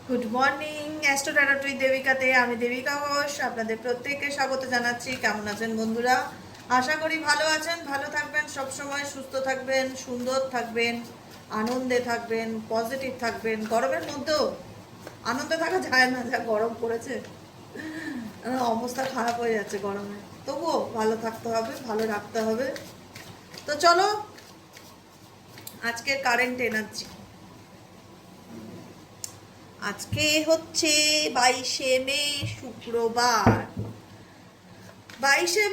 Good morning astro ট্যারোটুই দেবিকাতে আমি দেবিকা ঘোষ আপনাদের প্রত্যেককে স্বাগত জানাচ্ছি। কেমন আছেন বন্ধুরা? আশা করি ভালো আছেন, ভালো থাকবেন, সবসময় সুস্থ থাকবেন, সুন্দর থাকবেন, আনন্দে থাকবেন, পজিটিভ থাকবেন। গরমের মধ্যেও আনন্দে থাকা যায় না, যা গরম পড়েছে। অবস্থা খারাপ হয়ে যাচ্ছে গরমে, তবুও ভালো থাকতে হবে, ভালো রাখতে হবে। তো চলো আজকের কারেন্ট এনার্জি। আজকে হচ্ছে 22শে মে, শুক্রবার। 22শে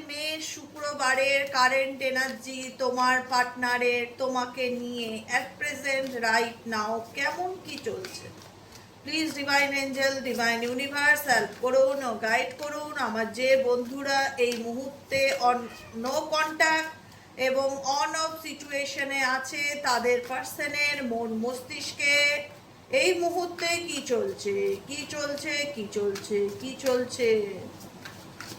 মে শুক্রবারের কারেন্ট এনার্জি তোমার পার্টনারের তোমাকে নিয়ে অ্যাট প্রেজেন্ট রাইট নাও কেমন কি চলছে? Please divine Angel, divine universe help করুন ও গাইড করুন আমার যে বন্ধুরা এই মুহূর্তে অন নো কন্ট্যাক্ট এবং অন অফ সিচুয়েশনে আছে, তাদের পার্সনের মন মস্তিষ্কে এই মুহূর্তে কি চলছে, কি চলছে, কি চলছে, কি চলছে।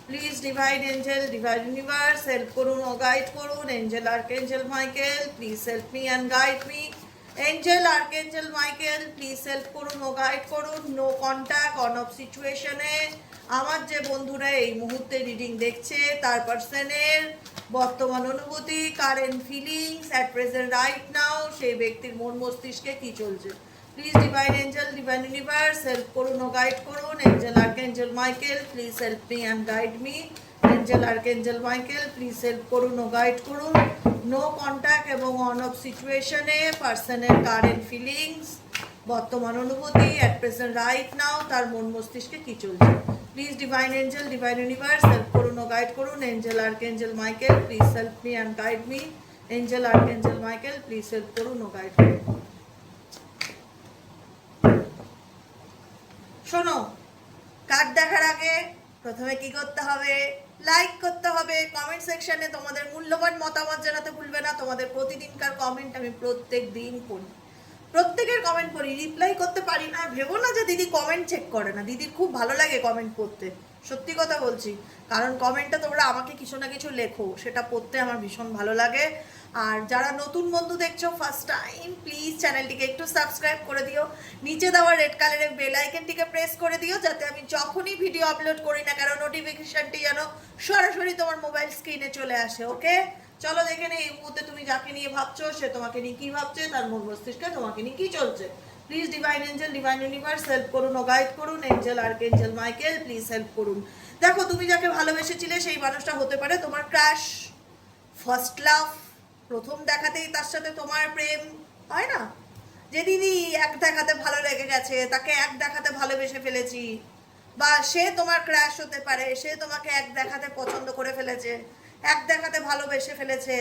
Please divine Angel, divine universe help করুন ও গাইড করুন। Angel archangel Michael please help me and guide me. Angel archangel Michael please help করুন ও গাইড করুন। নো কন্ট্যাক্ট অন অফ সিচুয়েশনে আমার যে বন্ধুরা এই মুহূর্তে রিডিং দেখছে তার পার্সনের বর্তমান অনুভূতি, current feelings at present right now সেই ব্যক্তির মন মস্তিষ্কে কি চলছে। Please divine Angel, divine universe help করুন ও গাইড করুন। Angel archangel Michael please help me and guide me. Angel archangel Michael please help করুন ও গাইড করুন। নো কন্ট্যাক্ট এবং অন অফ সিচুয়েশনে পার্সনের কারেন্ট ফিলিংস, বর্তমান অনুভূতি অ্যাট প্রেজেন্ট রাইট নাও তার মন মস্তিষ্কে কি চলছে। Please divine Angel, divine universe help করুন ও গাইড করুন। Angel archangel Michael please help me and guide me. Angel archangel Michael please help করুন ও গাইড করুন। শোনো, কার্ড দেখার আগে প্রথমে কি করতে হবে? লাইক করতে হবে। কমেন্ট সেকশনে তোমাদের মূল্যবান মতামত জানাতে ভুলবে না। তোমাদের প্রতিদিনকার কমেন্ট আমি প্রত্যেক দিন পড়ি, প্রত্যেকের কমেন্ট পড়ি, রিপ্লাই করতে পারি না। ভেবো না যে দিদি কমেন্ট চেক করে না, দিদির খুব ভালো লাগে কমেন্ট পড়তে, সত্যি কথা বলছি। কারণ কমেন্টটা তোমরা আমাকে কিছু না কিছু লেখো, সেটা পড়তে আমার ভীষণ ভালো লাগে। আর যারা নতুন বন্ধু দেখছো ফার্স্ট টাইম, প্লিজ চ্যানেলটিকে একটু সাবস্ক্রাইব করে দিও। নিচে দেওয়া রেড কালারের বেল আইকনটিকে প্রেস করে দিও, যাতে আমি যখনই ভিডিও আপলোড করি না কেন নোটিফিকেশনটি যেন সরাসরি তোমার মোবাইল স্ক্রিনে চলে আসে। ওকে, চলো দেখে নে এই মুহূর্তে তুমি যাকে নিয়ে ভাবছো সে তোমাকে নিয়ে কি ভাবছে, তার মন মস্তিষ্কে তোমাকে নিয়ে কি চলছে। Please divine Angel, divine universe help করুন ও গাইড করুন। Angel archangel Michael please help করুন। দেখো, তুমি যাকে ভালোবেসেছিলে সেই মানুষটা হতে পারে তোমার ক্রাশ, ফার্স্ট লাভ। প্রথম দেখাতেই তার সাথে তোমার প্রেম হয় না, যে দিদি এক দেখাতে ভালো লেগে গেছে, তাকে এক দেখাতে ভালোবেসে ফেলেছি। বা সে তোমার ক্র্যাশ হতে পারে, সে তোমাকে এক দেখাতে পছন্দ করে ফেলেছে, এক দেখাতে ভালোবেসে ফেলেছে,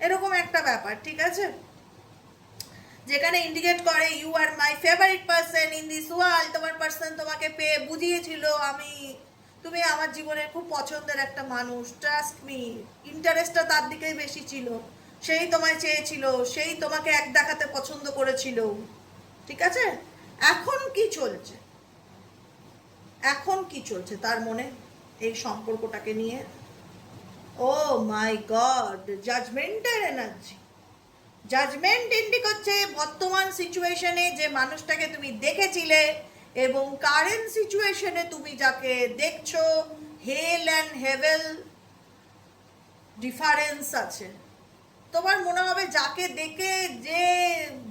এরকম একটা ব্যাপার, ঠিক আছে? যেখানে ইন্ডিকেট করে you are my favourite person in this world. তোমার পার্সন তোমাকে পেয়ে বুঝিয়েছিল আমি, তুমি আমার জীবনের খুব পছন্দের একটা মানুষ, ট্রাস্ট মি। ইন্টারেস্টটা তার দিকেই বেশি ছিল, সেই তোমায় চেয়েছিল, সেই তোমাকে এক দেখাতে পছন্দ করেছিল, ঠিক আছে? এখন কি চলছে, এখন কি চলছে তার মনে এই সম্পর্কটাকে নিয়ে? ও মাই গড, জাজমেন্টের এনার্জি। জাজমেন্ট ইন্ডিক হচ্ছে বর্তমান সিচুয়েশনে যে মানুষটাকে তুমি দেখেছিলে এবং কারেন্ট সিচুয়েশনে তুমি যাকে দেখছো, হেল অ্যান্ড হেভেল ডিফারেন্স আছে। তোমার মনে হবে যাকে দেখে যে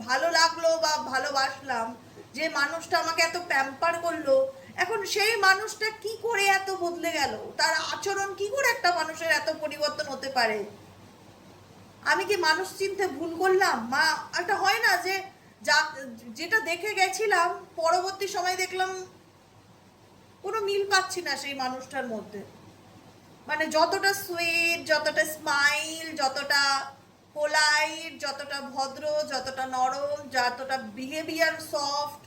ভালো লাগলো বা ভালোবাসলাম, যে মানুষটা আমাকে এত প্যাম্পার করলো, এখন সেই মানুষটা কি করে এত বদলে গেল, তার আচরণ কি করে একটা মানুষের এত পরিবর্তন হতে পারে? আমি কি মানুষ চিনতে ভুল করলাম? মা একটা হয় না যে যা যেটা দেখে গেছিলাম পরবর্তী সময় দেখলাম কোনো মিল পাচ্ছি না সেই মানুষটার মধ্যে। মানে যতটা সুইট, যতটা স্মাইল, যতটা পোলাইট, যতটা ভদ্র, যতটা নরম, যতটা বিহেভিয়ার সফট,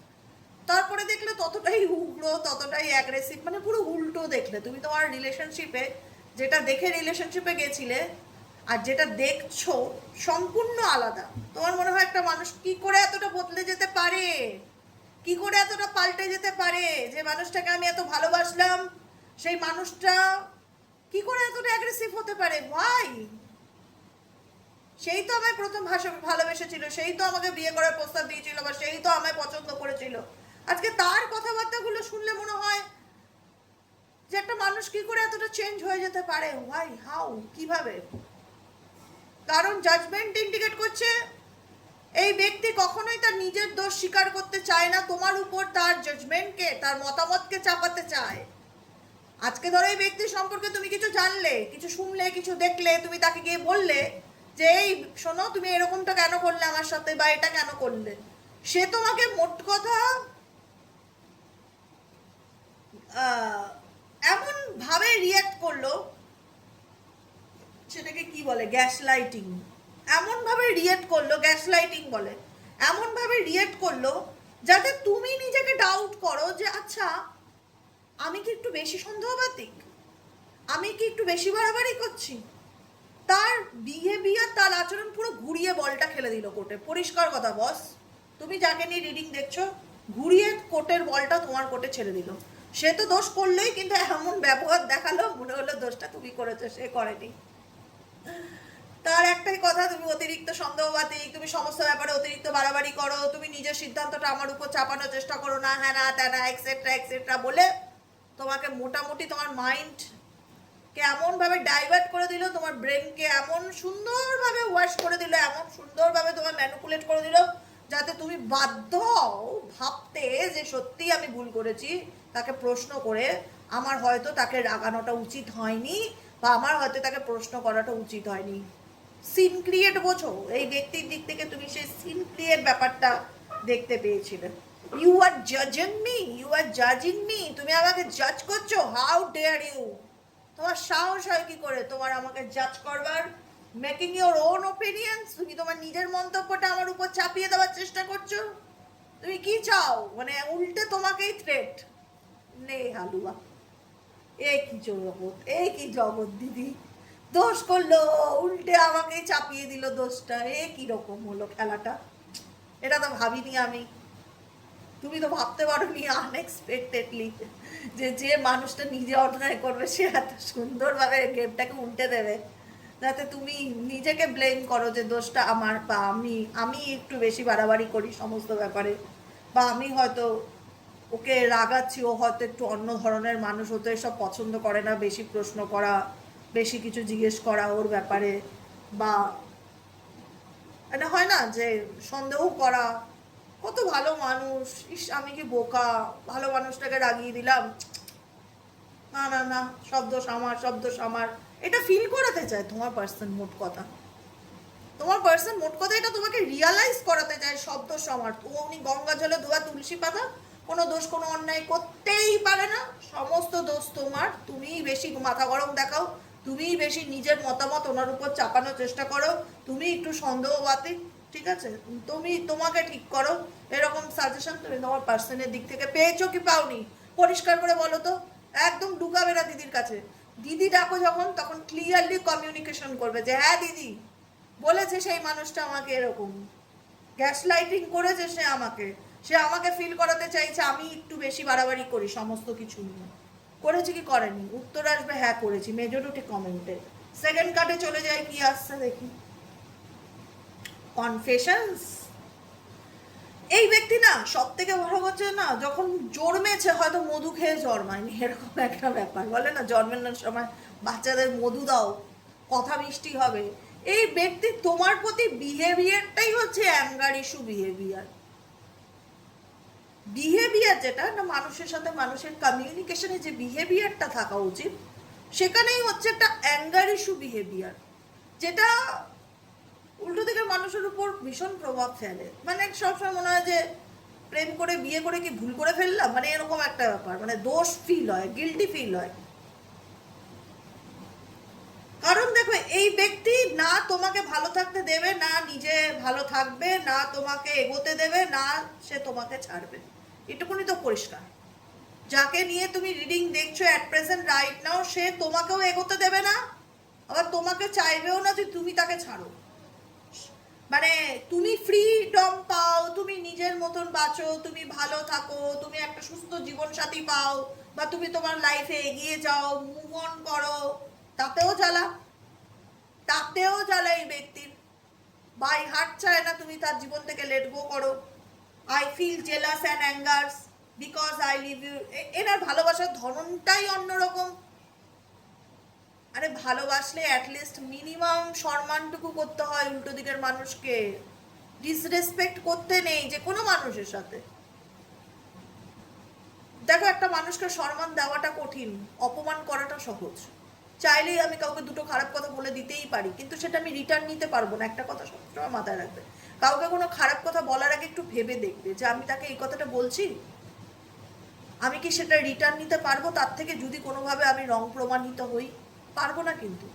তারপরে দেখলে ততটাই উগ্র, ততটাই অ্যাগ্রেসিভ, মানে পুরো উল্টো দেখলে তুমি তোমার রিলেশনশিপে। যেটা দেখে রিলেশনশিপে গেছিলে আর যেটা দেখছো সম্পূর্ণ আলাদা। তোমার মনে হয় একটা মানুষ কি করে এতটা বদলে যেতে পারে, কি করে এতটা পাল্টে যেতে পারে? যে মানুষটাকে আমি এত ভালোবাসলাম সেই মানুষটা কি করে এতটা অ্যাগ্রেসিভ হতে পারে? ভাই, সেই তো আমায় প্রথম ভালোবেসেছিল, সেই তো আমাকে বিয়ে করার প্রস্তাব দিয়েছিল, বা সেই তো আমায় পছন্দ করেছিল। আজকে তার কথাবার্তাগুলো শুনলে মনে হয় যে একটা মানুষ কি করে এতটা চেঞ্জ হয়ে যেতে পারে, হোয়াই, হাউ, কিভাবে? কারণ জাজমেন্ট ইন্ডিকেট করছে এই ব্যক্তি কখনোই তার নিজের দোষ স্বীকার করতে চায় না, তোমার উপর তার জাজমেন্টকে, তার মতামতকে চাপাতে চায়। আজকে ধরো এই ব্যক্তি সম্পর্কে তুমি কিছু জানলে, কিছু শুনলে, কিছু দেখলে, তুমি তাকে গিয়ে বললে যে এই শোনো তুমি এরকমটা কেন করলে আমার সাথে, বা এটা কেন করলে, সে তোমাকে মোট কথা এমন ভাবে রিয়াক্ট করলো, সেটাকে কি বলে, গ্যাস লাইটিং, এমন ভাবে রিয়েক্ট করলো, গ্যাস লাইটিং বলে, এমন ভাবে রিয়েক্ট করলো যাতে তুমি নিজেকে ডাউট করো যে আচ্ছা আমি কি একটু বেশি সন্দেহবাতিক, আমি কি একটু বেশি বাড়াবাড়ি করছি। তার বিহেভিয়ার, তার আচরণ পুরো ঘুরিয়ে বলটা খেলে দিল কোর্টে। পরিষ্কার কথা বস, তুমি যাকে নিয়ে রিডিং দেখছো, ঘুরিয়ে কোর্টের বলটা তোমার কোর্টে ছেড়ে দিল। সে তো দোষ করলোই, কিন্তু এমন ব্যবহার দেখালো মনে হলো দোষটা তুমি করেছো, সে করেনি। তার একটাই কথা, তুমি অতিরিক্ত সন্দেহবাতিক, তুমি সমস্ত ব্যাপারে অতিরিক্ত বাড়াবাড়ি করো, তুমি নিজের সিদ্ধান্তটা আমার উপর চাপানোর চেষ্টা করো, না হ্যাঁ না তা না এক্সেট্রা এক্সেট্রা বলে তোমাকে মোটামুটি তোমার মাইন্ডকে এমনভাবে ডাইভার্ট করে দিল, তোমার ব্রেনকে এমন সুন্দরভাবে ওয়াশ করে দিল, এমন সুন্দরভাবে তোমার ম্যানিপুলেট করে দিল, যাতে তুমি বাধ্য হও ভাবতে যে সত্যি আমি ভুল করেছি। তাকে প্রশ্ন করে আমার হয়তো তাকে রাগানোটা উচিত হয়নি, বা আমার হয়তো তাকে প্রশ্ন করাটা উচিত হয়নি। সিন ক্রিয়েট বোঝো, এই ব্যক্তির দিক থেকে তুমি সেই সিন ক্রিয়েট ব্যাপারটা দেখতে পেয়েছিলে। ইউ আর জাজিং মি, ইউ আর জাজিং মি, তুমি আমাকে জাজ করছো, হাউ ডেয়ার ইউ, তোমার সাহস হয় কি করে তোমার আমাকে জাজ করবার, মেকিং ইউর ওন ওপিনিয়ন্স, তুমি তোমার নিজের মন্তব্যটা আমার উপর চাপিয়ে দেওয়ার চেষ্টা করছো। তুমি কি চাও, মানে উল্টে তোমাকেই থ্রেট, নে হালুয়া, এ কি জগৎ, এ কি জগৎ দিদি, দোষ করলো উল্টে আমাকেই চাপিয়ে দিল দোষটা, এ কি রকম হলো খেলাটা, এটা তো ভাবিনি আমি। তুমি তো ভাবতে পারোনি আনএক্সপেক্টেডলি যে যে মানুষটা নিজে অন্যায় করবে সে এত সুন্দরভাবে গেমটাকে উল্টে দেবে, যাতে তুমি নিজেকে ব্লেম করো যে দোষটা আমার, বা আমি একটু বেশি বাড়াবাড়ি করি সমস্ত ব্যাপারে, বা আমি হয়তো ওকে রাগাচ্ছি, ও হয়তো একটু অন্য ধরনের মানুষ, হতো এসব পছন্দ করে না, বেশি প্রশ্ন করা, বেশি কিছু জিজ্ঞেস করা ওর ব্যাপারে, বা এটা হয় না যে সন্দেহ করা, কত ভালো মানুষ, ইস আমি কি বোকা, ভালো মানুষটাকে রাগিয়ে দিলাম, না না না সব দোষ আমার, সব দোষ আমার, এটা ফিল করাতে চায় তোমার পার্সন। মোট কথা তোমার পার্সন মোট কথা এটা তোমাকে রিয়ালাইজ করাতে চায় সব দোষ আমার। উনি গঙ্গা জলে ধোয়া তুলসী পাতা, কোনো দোষ কোনো অন্যায় করতেই পারে না, সমস্ত দোষ তোমার, তুমিই বেশি মাথা গরম দেখাও, তুমিই বেশি নিজের মতামত ওনার উপর চাপানোর চেষ্টা করো, তুমি একটু সন্দেহবাতিক, ঠিক আছে, তুমি তোমাকে ঠিক করো। এরকম সাজেশন তুমি তোমার পার্সনের দিক থেকে পেয়েছো কি পাওনি, পরিষ্কার করে বলো তো, একদম ঢুকাবে না দিদির কাছে। দিদি ডাকো যখন, তখন ক্লিয়ারলি কমিউনিকেশন করবে যে হ্যাঁ দিদি বলেছে সেই মানুষটা আমাকে এরকম গ্যাস লাইটিং করেছে, সে আমাকে ফিল করাতে চাইছে আমি একটু বেশি বাড়াবাড়ি করি সমস্ত কিছু নিয়ে। করেছি কি করেনি, উত্তর আসবে হ্যাঁ করেছি, মেজরিটি কমেন্টে। সেকেন্ড কার্ডে চলে যায়, কি আসছে দেখি, কনফেশনস। এই ব্যক্তি না সব থেকে বড় হচ্ছে না, যখন জন্মেছে হয়তো মধু খেয়ে জন্মায়নি, এরকম একটা ব্যাপার, বলে না জন্মের সময় বাচ্চাদের মধু দাও কথা মিষ্টি হবে। এই ব্যক্তি তোমার প্রতি বিহেভিয়ারটাই হচ্ছে অ্যাঙ্গার ইস্যু বিহেভিয়ার। বিহেভিয়ার যেটা না, মানুষের সাথে মানুষের কমিউনিকেশনে যে বিহেভিয়ারটা থাকা উচিত, সেখানেই হচ্ছে একটা অ্যাঙ্গার ইস্যু বিহেভিয়ার, যেটা উল্টো দিকের মানুষের উপর ভীষণ প্রভাব ফেলে। মানে সবসময় মনে হয় যে প্রেম করে বিয়ে করে কি ভুল করে ফেললাম, মানে এরকম একটা ব্যাপার, মানে দোষ ফিল হয়, গিল্টি ফিল হয়। কারণ দেখো এই ব্যক্তি না তোমাকে ভালো থাকতে দেবে, না নিজে ভালো থাকবে, না তোমাকে এগোতে দেবে, না সে তোমাকে ছাড়বে, এটুকুনি তো পরিষ্কার। যাকে নিয়ে তুমি রিডিং দেখছো অ্যাট প্রেজেন্ট রাইট নাও, সে তোমাকেও এগোতে দেবে না, আবার তোমাকে চাইবেও না যে তুমি তাকে ছাড়ো। মানে তুমি ফ্রিডম পাও, তুমি নিজের মতন বাঁচো, তুমি ভালো থাকো, তুমি একটা সুস্থ জীবন সাথী পাও, বা তুমি তোমার লাইফে এগিয়ে যাও, মুভ অন করো, তাতেও জ্বালা, তাতেও জ্বালা এই ব্যক্তির। বাই হার্ট চায় না তুমি তার জীবন থেকে লেট গো করো। I feel jealous and angers because I live you. এনার ভালোবাসার ধরনটাই অন্যরকম। আরে ভালোবাসলে অ্যাটলিস্ট মিনিমাম সম্মানটুকু করতে হয় উল্টো দিকের মানুষকে। ডিসরেসপেক্ট করতে নেই যে কোনো মানুষের সাথে। দেখো, একটা মানুষকে সম্মান দেওয়াটা কঠিন, অপমান করাটা সহজ। চাইলেই আমি কাউকে দুটো খারাপ কথা বলে দিতেই পারি, কিন্তু সেটা আমি রিটার্ন নিতে পারবো না। একটা কথা সবসময় মাথায় রাখবে, কাউকে কোনো খারাপ কথা বলার আগে একটু ভেবে দেখবে যে আমি তাকে এই কথাটা বলছি, আমি কি সেটা রিটার্ন নিতে পারবো? তার থেকে যদি কোনোভাবে আমি রং প্রমাণিত হই, পারবো না কিন্তু।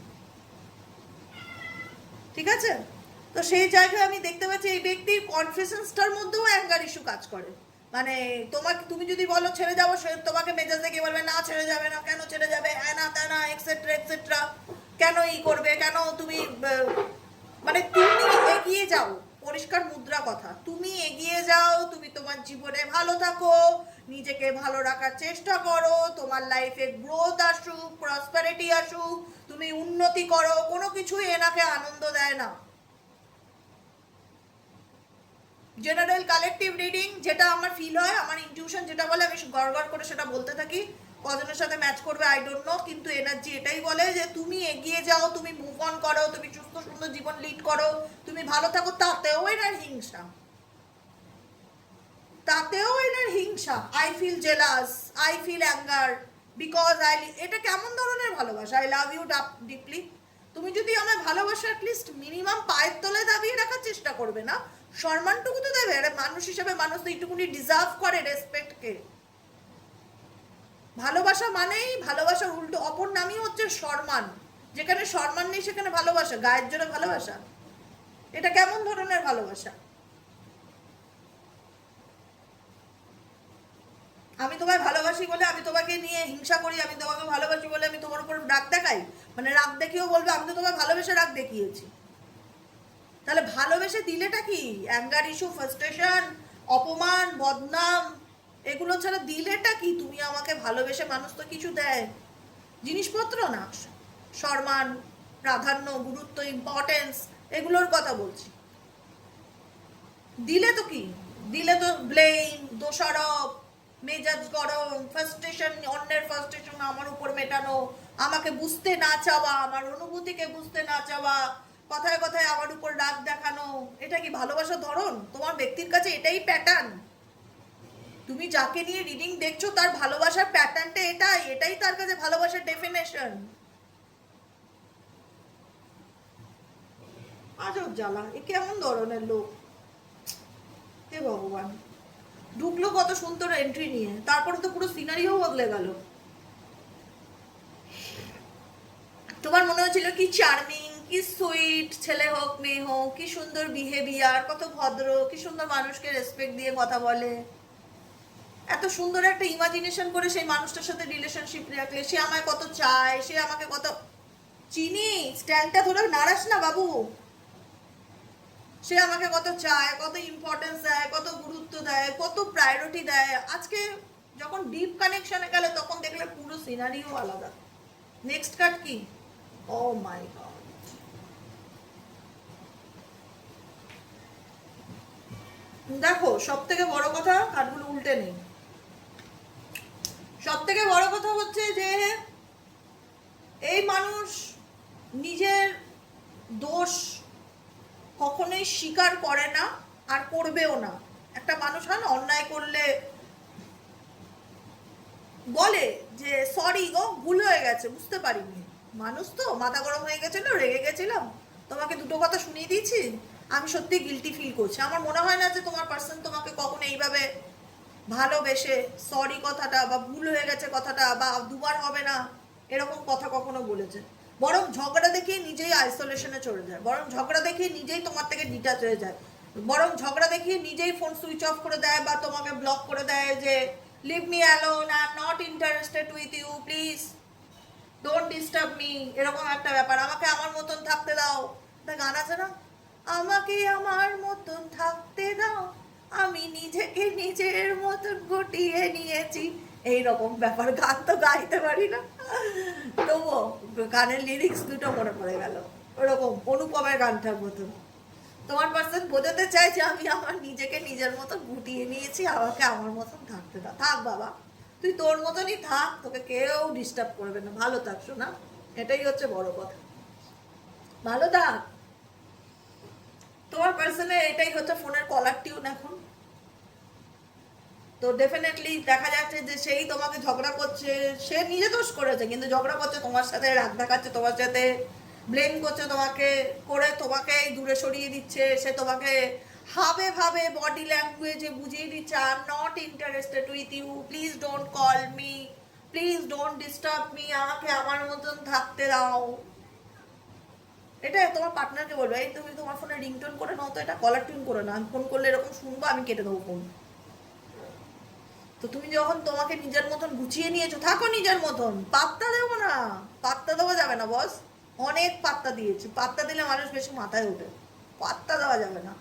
ঠিক আছে? তো সেই জায়গায় আমি দেখতে পাচ্ছি এই ব্যক্তির কনফিডেন্সটার মধ্যেও অ্যাঙ্গার ইস্যু কাজ করে। মানে তুমি যদি বলো ছেড়ে যাবো, সে তোমাকে মেজাজ দেখে বলবে না ছেড়ে যাবে না, কেন ছেড়ে যাবে, হ্যাঁ না তা না, এক্সেট্রা এক্সেট্রা, কেন ই করবে, কেন তুমি মানে তুমি এগিয়ে যাও। পরিষ্কার মুদ্রা কথা, তুমি এগিয়ে যাও, তুমি তোমার জীবনে ভালো থাকো, নিজেকে ভালো রাখার চেষ্টা করো, তোমার লাইফে গ্রোথ আসুক, প্রসপারিটি আসুক, তুমি উন্নতি করো, কোনো কিছুই এনাকে আনন্দ দেয় না। জেনারেল কালেকটিভ রিডিং যেটা আমার ফিল হয়, আমার ইনটিউশন যেটা বলে, আমি গড়গড় করে সেটা বলতে থাকি। কজনের সাথে ম্যাচ করবে আই ডোন্ট নো, কিন্তু এনার্জি এটাই বলে যে তুমি এগিয়ে যাও, তুমি মুভ অন করো, তুমি সুস্থ সুন্দর জীবন লিড করো, তুমি ভালো থাকো। তাতেও এনার হিংসা, তাতেও এনার হিংসা। I feel jealous, I feel anger because এটা কেমন ধরনের ভালোবাসা? I love you deeply. তুমি যদি আমায় ভালোবাসা অ্যাটলিস্ট মিনিমাম পায়ের তলে দাবিয়ে রাখার চেষ্টা করবে না, সম্মানটুকু তো দেবে। আরে মানুষ হিসেবে মানুষ তো এইটুকুনি ডিজার্ভ করে রেসপেক্টকে। ভালোবাসা মানেই, ভালোবাসার উল্টো অপর নামই হচ্ছে সম্মান। যেখানে সম্মান নেই সেখানে ভালোবাসা, গায়ের জোরে ভালোবাসা, এটা কেমন ধরনের ভালোবাসা? আমি তোমায় ভালোবাসি বলে আমি তোমাকে নিয়ে হিংসা করি, আমি তোমাকে ভালোবাসি বলে আমি তোমার উপর রাগ দেখাই? মানে রাগ দেখিয়েও বলবে আমি তো তোমায় ভালোবেসে রাগ দেখিয়েছি। তাহলে ভালোবেসে দিলেটা কি? অ্যাঙ্গার ইস্যু, ফ্রাস্ট্রেশন, অপমান, বদনাম, এগুলো ছাড়া দিলেটা কি? তুমি আমাকে ভালোবেসে, মানুষ তো কিছু দেয়, জিনিসপত্র না, সম্মান, প্রাধান্য, গুরুত্ব, ইম্পর্টেন্স, এগুলোর কথা বলছি। দিলে তো কি? দিলে তো ব্লেম, দোষারোপ, মেজাজ গরম, ফ্রাস্ট্রেশন, অন্যের ফ্রাস্ট্রেশন আমার উপর মেটানো, আমাকে বুঝতে না চাওয়া, আমার অনুভূতিকে বুঝতে না চাওয়া, কথায় কথায় আমার উপর রাগ দেখানো। এটা কি ভালোবাসার ধরন? তোমার ব্যক্তির কাছে এটাই প্যাটার্ন? তুমি যাকে নিয়ে রিডিং দেখছো তার ভালোবাসার প্যাটার্নটা এটাই, এটাই তার কাছে ভালোবাসার ডেফিনেশন। আজব জ্বালা, এ কেমন ধরনের লোক হে ভগবান! ঢুকলো কত সুন্দর এন্ট্রি নিয়ে, তারপরে তো পুরো সিনারিও বদলে গেল। তোমার মনে হচ্ছিল কি চার্মিং, কি সুইট, ছেলে হোক মেয়ে হোক, কি সুন্দর বিহেভিয়ার, কত ভদ্র, কি সুন্দর মানুষকে রেসপেক্ট দিয়ে কথা বলে, এত সুন্দর একটা ইমাজিনেশন করে সেই মানুষটার সাথে রিলেশনশিপ রাখলে, সে আমায় কত চায়, সে আমাকে কত চিনি, স্ট্যান্ডটা ধরে নাড়াস না বাবু, সে আমাকে কত চায়, কত ইম্পর্টেন্স দেয়, কত গুরুত্ব দেয়, কত প্রায়োরিটি দেয়। আজকে যখন ডিপ কানেকশনে গেলে তখন দেখলে পুরো সিনারিও আলাদা। নেক্সট কার্ড কি? ও মাই গড! দেখো, সব থেকে বড় কথা, কার্ডগুলো উল্টে নেই। সব থেকে বড় কথা হচ্ছে যে এই মানুষ নিজের দোষ কখনোই স্বীকার করে না, আর করবেও না। একটা মানুষ হয় না, অন্যায় করলে বলে যে সরি গো, ভুল হয়ে গেছে, বুঝতে পারিনি, মানুষ তো মাথা গরম হয়ে গেছিল, রেগে গেছিলাম, তোমাকে দুটো কথা শুনিয়ে দিয়েছি, আমি সত্যি গিল্টি ফিল করছি। আমার মনে হয় না যে তোমার পার্সন তোমাকে কখনো এইভাবে ভালোবেসে সরি কথাটা বা ভুল হয়ে গেছে কথাটা বা দুবার হবে না এরকম কথা কখনো বলেছে। বরং ঝগড়া দেখিয়ে নিজেই আইসোলেশনে চলে যায়, বরং ঝগড়া দেখিয়ে নিজেই তোমার থেকে ডিটাচ হয়ে যায়, বরং ঝগড়া দেখিয়ে নিজেই ফোন সুইচ অফ করে দেয় বা তোমাকে ব্লক করে দেয় যে leave me alone, I am not interested with you, please don't disturb me, এরকম একটা ব্যাপার। আমাকে আমার মতন থাকতে দাও। একটা গান আছে না, আমাকে আমার মতন থাকতে দাও, আমি নিজেকে নিজের মতন গুটিয়ে নিয়েছি, এইরকম ব্যাপার। গান তো গাইতে পারি না, তবুও গানের লিরিক্স দুটো মনে পড়ে গেল, ওরকম অনুপমের গানটার মতন। তোমার পার্সন বোঝাতে চাই যে আমি আমার নিজেকে নিজের মতো গুটিয়ে নিয়েছি, আমাকে আমার মতন থাকতে দাও। থাক বাবা, তুই তোর মতনই থাক, তোকে কেউ ডিস্টার্ব করবে না, ভালো থাক শোনা, এটাই হচ্ছে বড় কথা, ভালো থাক। তোমার পার্সনের এটাই হচ্ছে ফোনের কলার টিউন এখন। তো ডেফিনেটলি দেখা যাচ্ছে যে সেই তোমাকে ঝগড়া করছে, সে নিজে দোষ করেছে কিন্তু ঝগড়া করছে তোমার সাথে, রাগ দেখাচ্ছে তোমার সাথে, ব্লেম করছে তোমাকে, করে তোমাকে দূরে সরিয়ে দিচ্ছে, সে তোমাকে হাবে ভাবে বডি ল্যাঙ্গুয়েজে বুঝিয়ে দিচ্ছে I am not interested with you, please don't call me, please don't disturb me, আমাকে আমার মতন থাকতে দাও। এটা তোমার পার্টনারকে বলবে, এই তুমি তোমার ফোনে রিংটোন করে নাও তো, এটা কলার টিউন করে না, আমি ফোন করলে এরকম শুনবো, আমি কেটে দেবো ফোন। তো তুমি যখন তোমাকে নিজের মতন গুছিয়ে নিয়েছো, থাকো নিজের মতন, পাত্তা দেবো না, পাত্তা দেওয়া যাবে না বস, অনেক পাত্তা দিয়েছি, পাত্তা দিলে মানুষ বেশি মাথায় ওঠে, পাত্তা দেওয়া যাবে না,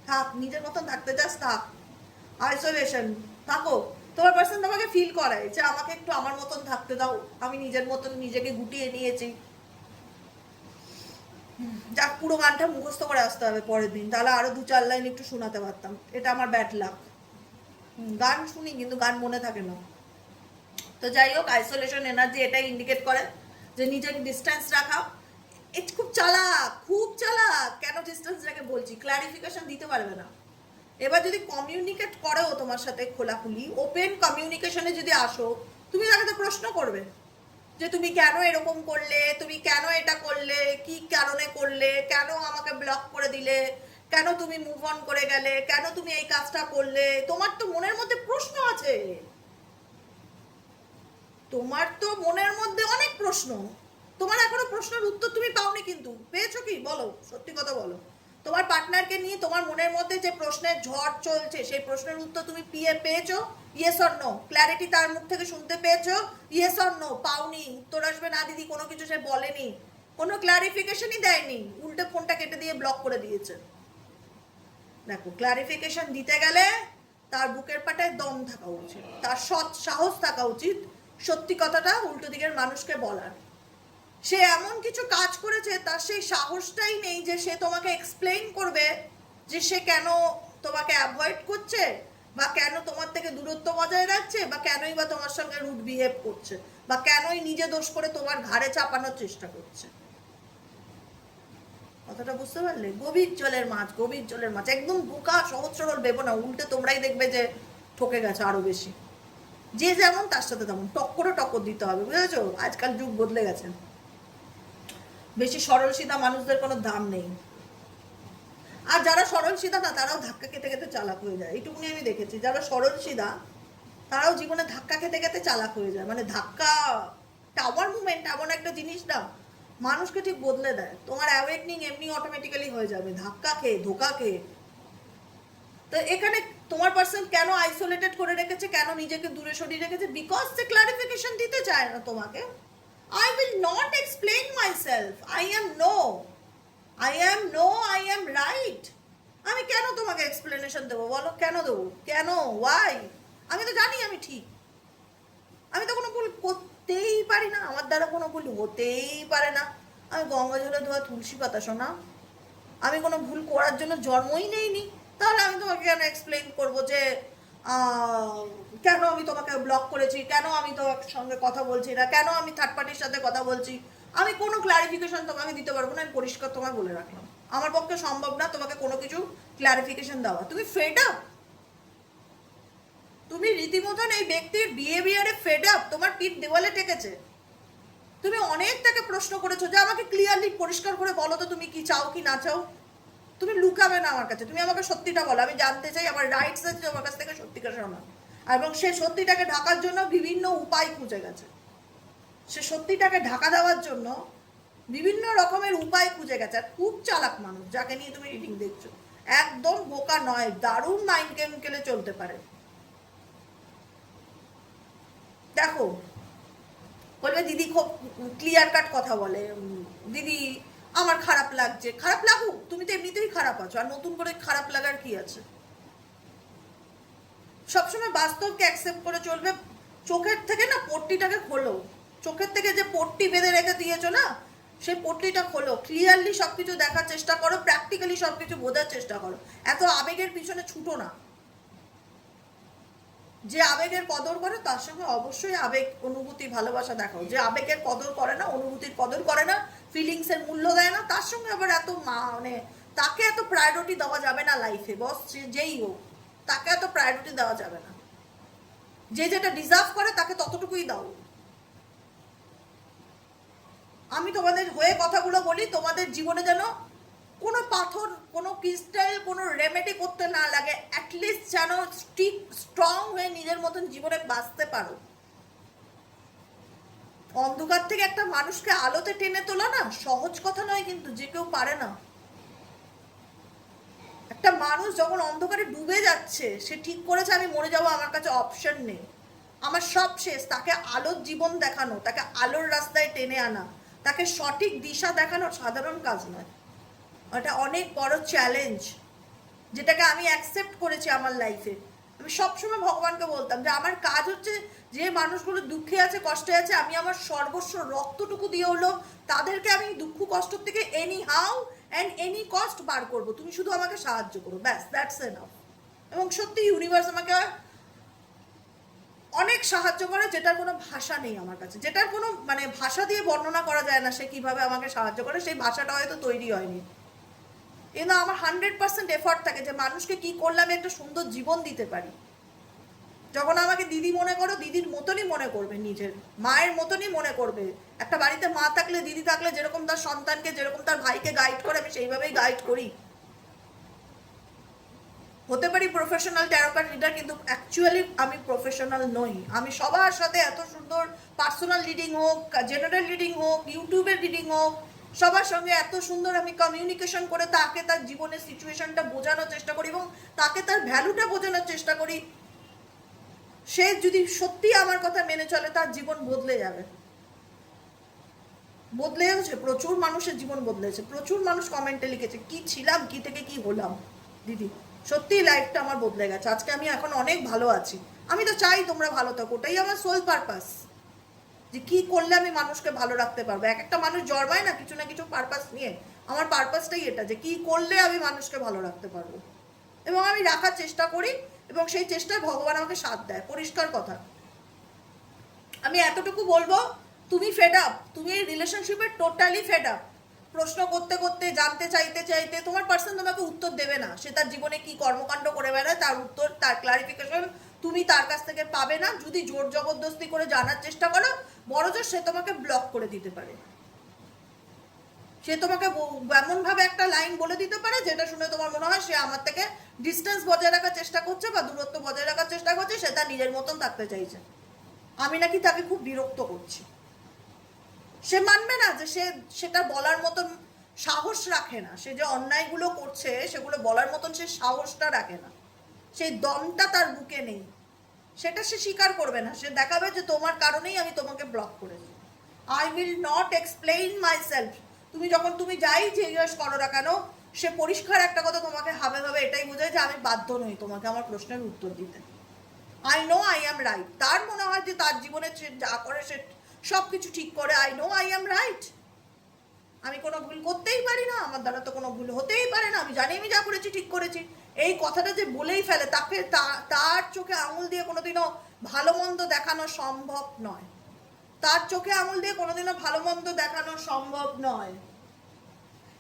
থাক নিজের মতন থাকতে চাস থাক, আইসোলেশন থাকো। তোমার পার্সন তোমাকে ফিল করায় যে আমাকে একটু আমার মতন থাকতে দাও, আমি নিজের মতন নিজেকে গুটিয়ে নিয়েছি। যাক, পুরো গানটা মুখস্থ করে আসতে হবে পরের দিন, তাহলে আরো 2-4 লাইন একটু শোনাতে পারতাম, এটা আমার ব্যাড লাক। গান শুনি কিন্তু গান মনে থাকে না। তো যাই হোক, আইসোলেশন এনার্জি এটাই ইন্ডিকেট করে যে নিজেকে ডিস্টেন্স রাখা। খুব চালাক, খুব চালাক। কেন ডিস্টেন্স রেখে বলছি, ক্লারিফিকেশন দিতে পারবে না। এবার যদি কমিউনিকেট করেও তোমার সাথে খোলাখুলি ওপেন কমিউনিকেশনে যদি আসো, তুমি তাকে প্রশ্ন করবে যে তুমি কেন এরকম করলে, তুমি কেন এটা করলে, কি কারণে করলে, কেন আমাকে ব্লক করে দিলে, কেন তুমি মুভ অন করে গেলে, কেন তুমি এই কাজটা করলে। তোমার তো মনের মধ্যে প্রশ্ন আছে, তোমার তো মনের মধ্যে অনেক প্রশ্ন, তোমার এখনো প্রশ্নের উত্তর তুমি পাওনি, কিন্তু পেয়েছো কি বলো, সত্যি কথা বলো। তোমার পার্টনারকে নিয়ে তোমার মনের মধ্যে যে প্রশ্নের ঝড় চলছে, সেই প্রশ্নের উত্তর তুমি পেয়েছো? Yes or no? ক্ল্যারিটি তার মুখ থেকে শুনতে পেয়েছো? Yes or no? পাওনি। উত্তর আসবে না দিদি, কোনো কিছু সে বলেনি, কোনো ক্লারিফিকেশনই দেয়নি, উল্টে ফোনটা কেটে দিয়ে ব্লক করে দিয়েছে। দেখো, ক্লারিফিকেশন দিতে গেলে তার বুকের পাটায় দম থাকা উচিত, তার সৎ সাহস থাকা উচিত সত্যি কথাটা উল্টো দিকের মানুষকে বলার। সে এমন কিছু কাজ করেছে, তার সেই সাহসটাই নেই যে সে তোমাকে এক্সপ্লেইন করবে যে সে কেন তোমাকে অ্যাভয়েড করছে, বা কেন তোমার থেকে দূরত্ব বজায় রাখছে, বা কেনই বা তোমার সঙ্গে রুড বিহেভ করছে, বা কেনই নিজে দোষ করে তোমার ঘাড়ে চাপানোর চেষ্টা করছে। কথাটা বুঝতে পারলে? গভীর জলের মাছ, গভীর জলের মাছ, একদম বোকা সহজ সরল ভেবো না, উল্টে তোমরাই দেখবে যে ঠকে গেছো আরো বেশি। যে যেমন তার সাথে তেমন টক্কর দিতে হবে, বুঝেছো? আজকাল যুগ বদলে গেছে, বেশি সরল সিধা মানুষদের কোনো দাম নেই। আর যারা সরল সিধা না, তারাও ধাক্কা খেতে খেতে চালাক হয়ে যায়, এইটুকুনি আমি দেখেছি। যারা সরল সিধা তারাও জীবনে ধাক্কা খেতে খেতে চালাক হয়ে যায়। মানে ধাক্কা, টাওয়ার মুভমেন্ট এমন একটা জিনিস না, মানুষকে ঠিক বদলে দেয়। তোমার অ্যাওয়েকনিং এমনি অটোমেটিক্যালি হয়ে যাবে ধাক্কা খেয়ে, ধোকা খেয়ে। তো এখানে তোমার পার্সন কেন আইসোলেটেড করে রেখেছে, কেন নিজেকে দূরে সরিয়ে রেখেছে? বিকজ সে ক্লারিফিকেশন দিতে চায় না তোমাকে। I will not explain myself. I am no. I am no, I am right. আমি কেন তোমাকে এক্সপ্লেনেশন দেবো বলো, কেন দেবো, কেন, ওয়াই? আমি তো জানি আমি ঠিক, আমি তো কোনো ভুল করতেই পারি না, আমার দ্বারা কোনো ভুল হতেই পারে না। আমি গঙ্গা জলে ধোয়া তুলসী পাতা শোনা, আমি কোনো ভুল করার জন্য জন্মই নেইনি। তাহলে আমি তোমাকে কেন এক্সপ্লেন করবো যে কেন আমি তোমাকে ব্লক করেছি, কেন আমি তোমার সঙ্গে কথা বলছি না, কেন আমি থার্ড পার্টির সাথে কথা বলছি? আমি কোনো ক্লারিফিকেশন তোমাকে দিতে পারবো না, আমি পরিষ্কার তোমায় বলে রাখলাম। আমার পক্ষে সম্ভব না তোমাকে কোনো কিছু ক্লারিফিকেশন দেওয়া। তুমি ফেড আপ, তুমি রীতিমতন এই ব্যক্তির বিহেভিয়ারে ফেড আপ, তোমার পিঠ দেওয়ালে টেকেছে। তুমি অনেক তাকে প্রশ্ন করেছো যে আমাকে ক্লিয়ারলি পরিষ্কার করে বলো তো তুমি কি চাও কি না চাও। তুমি লুকাবে না আমার কাছে, তুমি আমাকে সত্যিটা বলো, আমি জানতে চাই, আমার রাইটস আছে তোমার কাছ থেকে সত্যিটা শোনা। এবং সে সত্যিটাকে ঢাকার জন্য বিভিন্ন উপায় খুঁজে গেছে, সে সত্যিটাকে ঢাকা দেওয়ার জন্য বিভিন্ন রকমের উপায় খুঁজে গেছে। আর খুব চালাক মানুষ যাকে নিয়ে তুমি রিডিং দেখছো, একদম বোকা নয়, দারুণ মাইন্ড গেম খেলে চলতে পারে। দেখো, বলবে দিদি খুব ক্লিয়ার কাট কথা বলে, দিদি আমার খারাপ লাগছে, খারাপ লাগুক, তুমি তো এমনিতেই খারাপ আছো, আর নতুন করে খারাপ লাগার কি আছে? সবসময় বাস্তবকে অ্যাকসেপ্ট করে চলবে। চোখের থেকে না পট্টিটাকে খোলো, চোখের থেকে যে পট্টি বেঁধে রেখে দিয়েছো না, সেই পটলিটা খোলো, ক্লিয়ারলি সব কিছু দেখার চেষ্টা করো, প্র্যাকটিক্যালি সব কিছু বোঝার চেষ্টা করো। এত আবেগের পিছনে ছুটো না। যে আবেগের কদর করে তার সঙ্গে অবশ্যই আবেগ, অনুভূতি, ভালোবাসা দেখাও। যে আবেগের কদর করে না, অনুভূতির কদর করে না, ফিলিংসের মূল্য দেয় না, তার সঙ্গে আবার এত মানে তাকে এত প্রায়োরিটি দেওয়া যাবে না লাইফে। বস যেই হোক, তাকে এত প্রায়োরিটি দেওয়া যাবে না। যে যেটা ডিজার্ভ করে তাকে ততটুকুই দাও। আমি তোমাদের হয়ে কথাগুলো বলি, তোমাদের জীবনে যেন কোনো পাথর, কোনো ক্রিস্টাল, কোনো রেমেডি করতে না লাগে। অ্যাটলিস্ট যেন স্ট্রং হয়ে নিজের মতন জীবনে বাঁচতে পারো। অন্ধকার থেকে একটা মানুষকে আলোতে টেনে তোলা না সহজ কথা নয়, কিন্তু যে কেউ পারে না। একটা মানুষ যখন অন্ধকারে ডুবে যাচ্ছে, সে ঠিক করেছে আমি মরে যাবো, আমার কাছে অপশন নেই, আমার সব শেষ, তাকে আলোর জীবন দেখানো, তাকে আলোর রাস্তায় টেনে আনা, তাকে সঠিক দিশা দেখানো সাধারণ কাজ নয়। এটা অনেক বড় চ্যালেঞ্জ, যেটাকে আমি অ্যাকসেপ্ট করেছি আমার লাইফে। আমি সবসময় ভগবানকে বলতাম যে আমার কাজ হচ্ছে যে মানুষগুলো দুঃখে আছে, কষ্টে আছে, আমি আমার সর্বস্ব রক্তটুকু দিয়ে হলো তাদেরকে আমি দুঃখ কষ্ট থেকে anyhow and any cost বার করবো। তুমি শুধু আমাকে সাহায্য করো, ব্যাস, দ্যাটস এনাফ। এবং সত্যি ইউনিভার্স আমাকে অনেক সাহায্য করে, যেটার কোনো ভাষা নেই আমার কাছে, যেটার কোনো মানে ভাষা দিয়ে বর্ণনা করা যায় না সে কিভাবে আমাকে সাহায্য করে। সেই ভাষাটা হয়তো তৈরি হয়নি, কিন্তু আমার 100% এফর্ট থাকে যে মানুষকে কি করলে আমি একটা সুন্দর জীবন দিতে পারি। যখন আমাকে দিদি মনে করো, দিদির মতনই মনে করবে, নিজের মায়ের মতনই মনে করবে। একটা বাড়িতে মা থাকলে, দিদি থাকলে যেরকম তার সন্তানকে, যেরকম তার ভাইকে গাইড করে, আমি সেইভাবেই গাইড করি। হতে পারি প্রফেশনাল ট্যারো কার্ড রিডার, কিন্তু অ্যাকচুয়ালি আমি প্রফেশনাল নই। আমি সবার সাথে এত সুন্দর পার্সোনাল রিডিং হোক, জেনারেল রিডিং হোক, ইউটিউবের রিডিং হোক, সবার সঙ্গে এত সুন্দর আমি কমিউনিকেশন করে তাকে তার জীবনের সিচুয়েশনটা বোঝানোর চেষ্টা করি এবং তাকে তার ভ্যালুটা বোঝানোর চেষ্টা করি। সে যদি সত্যি আমার কথা মেনে চলে, তার জীবন বদলে যাবে। বদলেছে, প্রচুর মানুষের জীবন বদলেছে। প্রচুর মানুষ কমেন্টে লিখেছে কি ছিলাম, কি থেকে কি হলাম দিদি, সত্যি লাইফটা আমার বদলে গেছে। আজকে আমি এখন অনেক ভালো আছি। আমি তো চাই তোমরা ভালো থাকো, ওটাই আমার সোল পারপাস, যে কি করলে আমি মানুষকে ভালো রাখতে পারবো। এক একটা মানুষ জন্মায় না কিছু না কিছু পারপাস নিয়ে, আমার পারপাসটাই এটা, যে কি করলে আমি মানুষকে ভালো রাখতে পারবো, এবং আমি রাখার চেষ্টা করি, এবং সেই চেষ্টায় ভগবান আমাকে সাথ দেয়। পরিষ্কার কথা, আমি এতটুকু বলবো, তুমি ফেড আপ, তুমি এই রিলেশনশিপে টোটালি ফেড আপ। প্রশ্ন করতে করতে, জানতে চাইতে চাইতে তোমার পার্সন তোমাকে উত্তর দেবে না। সে তার জীবনে কি কর্মকাণ্ড করে বেড়ায়, তার উত্তর, তার ক্লারিফিকেশন তুমি তার কাছ থেকে পাবে না। যদি জোর জবরদস্তি করে জানার চেষ্টা করো, বড়জোর সে তোমাকে ব্লক করে দিতে পারে। সে তোমাকে এমনভাবে একটা লাইন বলে দিতে পারে যেটা শুনে তোমার মনে হয় সে আমার থেকে ডিস্টেন্স বজায় রাখার চেষ্টা করছে বা দূরত্ব বজায় রাখার চেষ্টা করছে, সে তার নিজের মতন থাকতে চাইছে, আমি নাকি তাকে খুব বিরক্ত করছি। সে মানবে না যে সে সেটা বলার মতন সাহস রাখে না। সে যে অন্যায়গুলো করছে সেগুলো বলার মতন সে সাহসটা রাখে না, সেই দমটা তার বুকে নেই। সেটা সে স্বীকার করবে না। সে দেখাবে যে তোমার কারণেই আমি তোমাকে ব্লক করেছি। I will not explain my self. তুমি যখন তুমি যাই জিজ্ঞেস করো না কেন, সে পরিষ্কার একটা কথা তোমাকে হাবে ভাবে এটাই বোঝায় যে আমি বাধ্য নই তোমাকে আমার প্রশ্নের উত্তর দিতে। I know I am right. তার মনে হয় যে তার জীবনে সে যা করে সে সব কিছু ঠিক করে। I know I am right. আমি কোনো ভুল করতেই পারি না, আমার দ্বারা তো কোনো ভুল হতেই পারে না, আমি জানি আমি যা করেছি ঠিক করেছি। এই কথাটা যে বলেই ফেলে, তাকে তার চোখে আঙুল দিয়ে কোনোদিনও ভালো মন্দ দেখানো সম্ভব নয়। তার চোখে আঙুল দিয়ে কোনোদিনও ভালো মন্দ দেখানো সম্ভব নয়।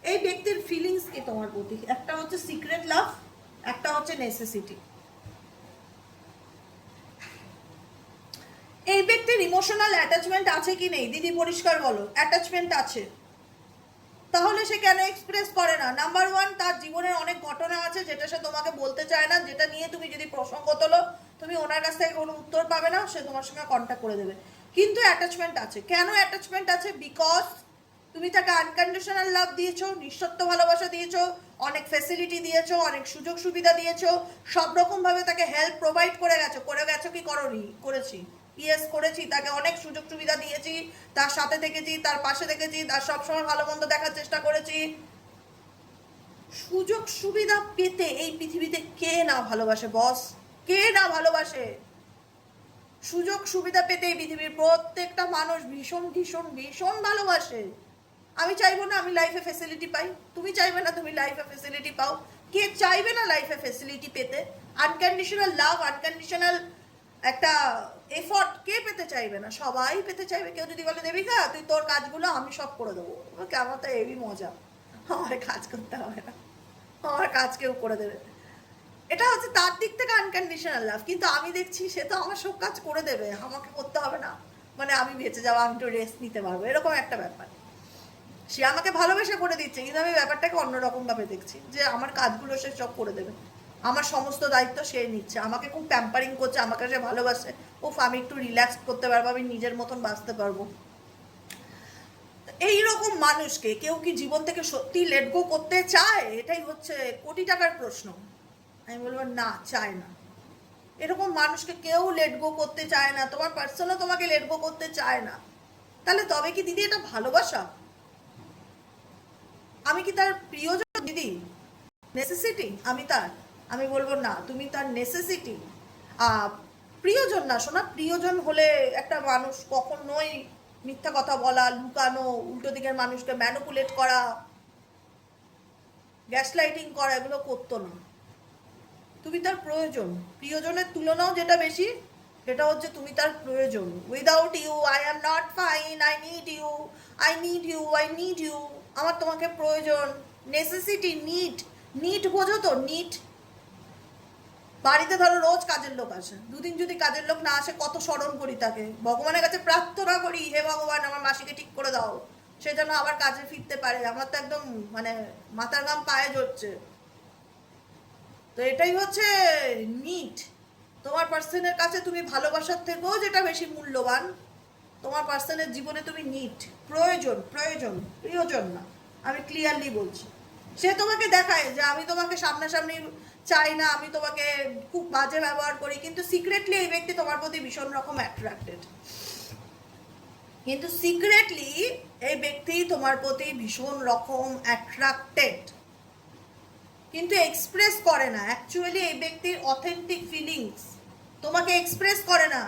এই ব্যক্তির ফিলিংস কি তোমার প্রতি? একটা হচ্ছে সিক্রেট লাভ, একটা হচ্ছে নেসেসিটি। এই ব্যক্তির ইমোশনাল অ্যাটাচমেন্ট আছে কি নেই দিদি, পরিষ্কার বলো। অ্যাটাচমেন্ট আছে, তাহলে সে কেন এক্সপ্রেস করে না? নাম্বার ওয়ান, তার জীবনের অনেক ঘটনা আছে যেটা সে তোমাকে বলতে চায় না, যেটা নিয়ে তুমি যদি প্রসঙ্গ তোলো তুমি ওনার কাছ থেকে কোনো উত্তর পাবে না, সে তোমার সঙ্গে কন্ট্যাক্ট করে দেবে। কিন্তু অ্যাটাচমেন্ট আছে। কেন অ্যাটাচমেন্ট আছে? বিকজ তুমি তাকে আনকন্ডিশনাল লাভ দিয়েছো, নিঃশর্ত ভালোবাসা দিয়েছো, অনেক ফ্যাসিলিটি দিয়েছো, অনেক সুযোগ সুবিধা দিয়েছো, সব রকমভাবে তাকে হেল্প প্রোভাইড করে গেছো কি করোনি? করেছি, ইয়েস করেছি। তাকে অনেক সুযোগ সুবিধা দিয়েছি, তার সাথে থেকেছি, তার পাশে থেকেছি, তার সবসময় ভালো মন্দ দেখার চেষ্টা করেছি। সুযোগ সুবিধা পেতে এই পৃথিবীতে কে না ভালোবাসে বস? কে না ভালোবাসে? সুযোগ সুবিধা পেতে এই পৃথিবীর প্রত্যেকটা মানুষ ভীষণ ভীষণ ভীষণ ভালোবাসে। আমি চাইবো না আমি লাইফে ফেসিলিটি পাই, তুমি চাইবে না তুমি লাইফে ফেসিলিটি পাও। কে চাইবে না লাইফে ফেসিলিটি পেতে? আনকন্ডিশনাল লাভ, আনকন্ডিশনাল একটা এফর্ট কে পেতে চাইবে না? সবাই পেতে চাইবে। কেউ যদি বলে দেবিকা তুই তোর কাজগুলো আমি সব করে দেবো, আমার তো হেভি মজা, আমার কাজ করতে হবে না, আমার কাজ কেউ করে দেবে। এটা হচ্ছে তার দিক থেকে আনকন্ডিশনাল লাভ। কিন্তু আমি দেখছি সে তো আমার সব কাজ করে দেবে, আমাকে করতে হবে না, মানে আমি বেঁচে যাবো, আমি একটু রেস্ট নিতে পারবো, এরকম একটা ব্যাপার। সে আমাকে ভালোবেসে করে দিচ্ছে, কিন্তু আমি ব্যাপারটাকে অন্যরকম ভাবে দেখছি যে আমার কাজগুলো সে সব করে দেবে, আমার সমস্ত দায়িত্ব সে নিচ্ছে, আমাকে খুব প্যাম্পারিং করছে, আমাকে সে ভালোবাসে, ওফ আমি একটু রিল্যাক্স করতে পারবো, আমি নিজের মতন বাঁচতে পারবো। এইরকম মানুষকে কেউ কি জীবন থেকে সত্যি লেট গো করতে চায়? এটাই হচ্ছে কোটি টাকার প্রশ্ন। আমি বলবো না, চায় না। এরকম মানুষকে কেউ লেট গো করতে চায় না, তোমার পার্সনও তোমাকে লেট গো করতে চায় না। তাহলে তবে কি দিদি এটা ভালোবাসা? আমি কি তার প্রিয়জন দিদি? নেসেসিটি আমি বলবো না, তুমি তার নেসেসিটি, প্রিয়জন না শোনা। প্রিয়জন হলে একটা মানুষ কখনোই মিথ্যা কথা বলা, লুকানো, উল্টো দিকের মানুষকে ম্যানিপুলেট করা, গ্যাসলাইটিং করা এগুলো করতো না। তুমি তার প্রয়োজন, প্রিয়জনের তুলনাও যেটা বেশি সেটা হচ্ছে তুমি তার প্রয়োজন। Without you I am not fine, I need you, I need you, I need you. আমার তোমাকে প্রয়োজন, নেসেসিটি, নিড বোঝো তো? নিড বাড়িতে ধরো রোজ কাজের লোক আসে, দুদিন যদি কাজের লোক না আসে কত স্মরণ করি তাকে, ভগবানের কাছে প্রার্থনা করি, হে ভগবান আমার মাসিকে ঠিক করে দাও, সে যেন আবার কাজে ফিরতে পারে। আমার তো একদম মানে মাথার ঘাম পায়ে ঝরছে। তো এটাই হচ্ছে নিড। তোমার পার্সনের কাছে তুমি ভালোবাসার থেকেও যেটা বেশি মূল্যবান, তোমার পার্সনের জীবনে তুমি নিড, প্রয়োজন, প্রিয়জন না। আমি ক্লিয়ারলি বলছি। সে তোমাকে দেখায় যে আমি তোমাকে সামনাসামনি চাই না, আমি তোমাকে খুব বাজে ব্যবহার করি, কিন্তু সিক্রেটলি এই ব্যক্তি তোমার প্রতি ভীষণ রকম অ্যাট্রাক্টেড, কিন্তু সিক্রেটলি এই ব্যক্তি তোমার প্রতি ভীষণ রকম অ্যাট্রাক্টেড, কিন্তু এক্সপ্রেস করে না। অ্যাকচুয়ালি এই ব্যক্তির অথেন্টিক ফিলিংস তোমাকে এক্সপ্রেস করে না,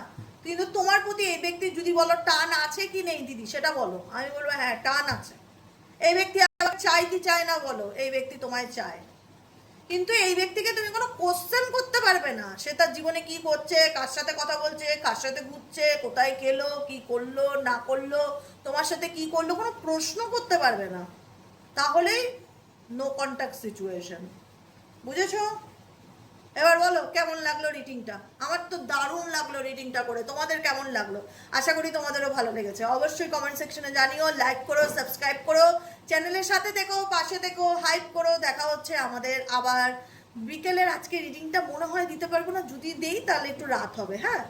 কিন্তু তোমার প্রতি এই ব্যক্তির যদি বলো টান আছে কি নেই দিদি সেটা বলো, আমি বলবো হ্যাঁ টান আছে। এই ব্যক্তি আবার চাই কি চায় না বলো, এই ব্যক্তি তোমায় চায়। কিন্তু এই ব্যক্তিকে তুমি কোনো কোশ্চেন করতে পারবে না, সে তার জীবনে কি করছে, কার সাথে কথা বলছে, কার সাথে ঘুরছে, কোথায় গেলো, কি করলো না করলো, তোমার সাথে কি করলো, কোনো প্রশ্ন করতে পারবে না। তাহলেই নো কন্ট্যাক্ট সিচুয়েশন। বুঝেছো? এবার বলো কেমন লাগলো রিডিংটা? আমার তো দারুণ লাগলো রিডিংটা করে, তোমাদের কেমন লাগলো? আশা করি তোমাদেরও ভালো লেগেছে। অবশ্যই কমেন্ট সেকশনে জানিও, লাইক করো, সাবস্ক্রাইব করো, চ্যানেলের সাথে থেকো, পাশে থেকো, হাইপ করো। দেখা হচ্ছে আমাদের আবার বিকেলের। আজকে রিডিংটা মনে হয় দিতে পারবো না, যদি দেই তাহলে একটু রাত হবে, হ্যাঁ,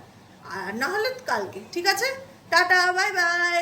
আর না হলে কালকে। ঠিক আছে, টাটা, বাই বাই।